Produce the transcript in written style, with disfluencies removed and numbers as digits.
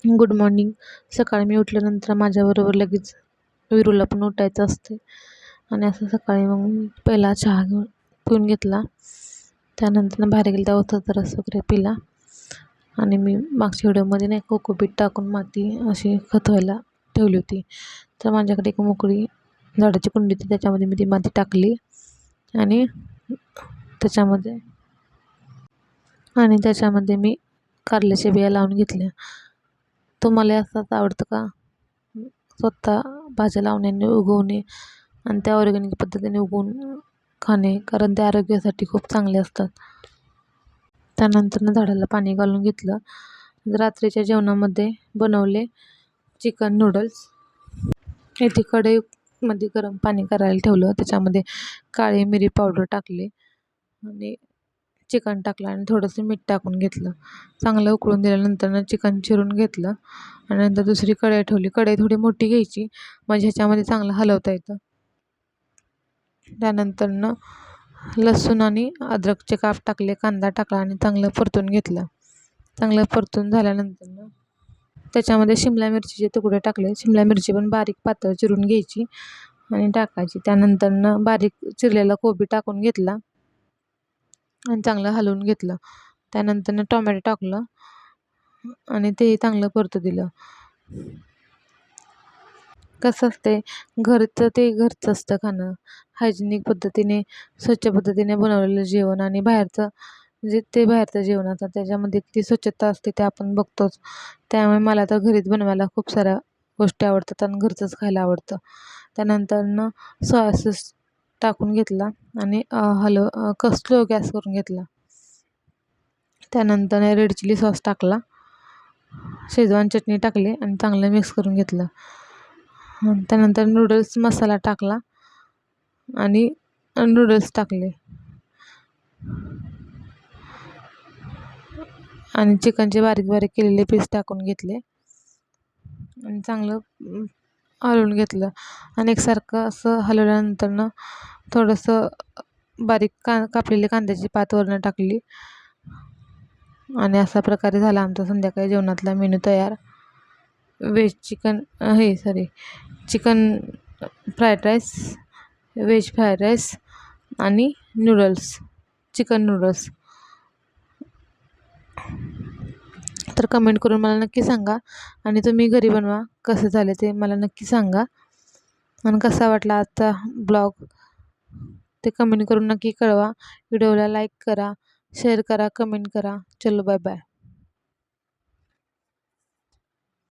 Good morning. सकाळी मी उठल्यानंतर माझ्याबरोबर लगेच विरूला पण उठायचं असते आणि असं सकाळी मग मी पहिला चहा पिऊन घेतला. त्यानंतर बाहेर गेले त्यावर रस वगैरे पिला आणि मी मागच्या व्हिडिओमध्ये नाही कोकोपीट टाकून माती अशी खत व्हायला ठेवली होती. तर माझ्याकडे एक मोकळी झाडाची कुंडी होती, त्याच्यामध्ये मी ती माती टाकली आणि त्याच्यामध्ये मी कारल्याच्या बिया लावून घेतल्या. तुम्हाला असंच आवडतं का स्वतः भाज्या लावण्याने उगवणे आणि त्या ऑर्गॅनिक पद्धतीने उगवून खाणे, कारण ते आरोग्यासाठी खूप चांगले असतात. त्यानंतर झाडाला पाणी घालून घेतलं. रात्रीच्या जेवणामध्ये बनवले चिकन नूडल्स. इथे कढईमध्ये गरम पाणी करायला ठेवलं, त्याच्यामध्ये काळी मिरी पावडर टाकले आणि चिकन टाकलं आणि थोडंसं मीठ टाकून घेतलं. चांगलं उकळून दिल्यानंतर चिकन चिरून घेतलं आणि नंतर दुसरी कढई ठेवली. कढई थोडी मोठी घ्यायची म्हणजे ह्याच्यामध्ये चांगलं हलवता येतं. त्यानंतर लसूण आणि अद्रकचे काप टाकले, कांदा टाकला आणि चांगलं परतून घेतलं. चांगलं परतून झाल्यानंतर त्याच्यामध्ये शिमला मिरचीचे तुकडे टाकले. शिमला मिरची पण बारीक पातळ चिरून घ्यायची आणि टाकायची. त्यानंतर बारीक चिरलेला कोबी टाकून घेतला आणि चांगलं हलवून घेतलं. त्यानंतर टोमॅटो टाकलं आणि ते चांगलं परतू दिलं. कसं असते, घरचं असतं खाणं, हायजेनिक पद्धतीने स्वच्छ पद्धतीने बनवलेलं जेवण आणि बाहेरचं बाहेरचं जेवण असतं त्याच्यामध्ये किती स्वच्छता असते ते आपण बघतोच. त्यामुळे मला तर घरीच बनवायला खूप साऱ्या गोष्टी आवडतात आणि घरचंच खायला आवडतं. त्यानंतर सोया सॉस टाकून घेतला आणि स्लो गॅस करून घेतला. त्यानंतर रेड चिली सॉस टाकला, शेजवान चटणी टाकली आणि चांगलं मिक्स करून घेतलं. त्यानंतर नूडल्स मसाला टाकला आणि नूडल्स टाकले आणि चिकनचे बारीक बारीक केलेले पीस टाकून घेतले आणि चांगलं हलवून घेतलं आणि एकसारखं असं हलवल्यानंतर थोडंसं बारीक कापलेली कांद्याची पात वरनं टाकली आणि अशा प्रकारे झाला आमचा संध्याकाळी जेवणातला मेनू तयार. Chicken fried rice, veg fried rice आणि चिकन नूडल्स. तर कमेंट करून मला नक्की सांगा आणि तुम्ही घरी बनवा, कसं झालं ते मला नक्की सांगा आणि कसा वाटला आजचा ब्लॉग ते कमेंट करून नक्की कळवा. व्हिडिओला लाईक करा, शेअर करा, कमेंट करा. चलो बाय बाय.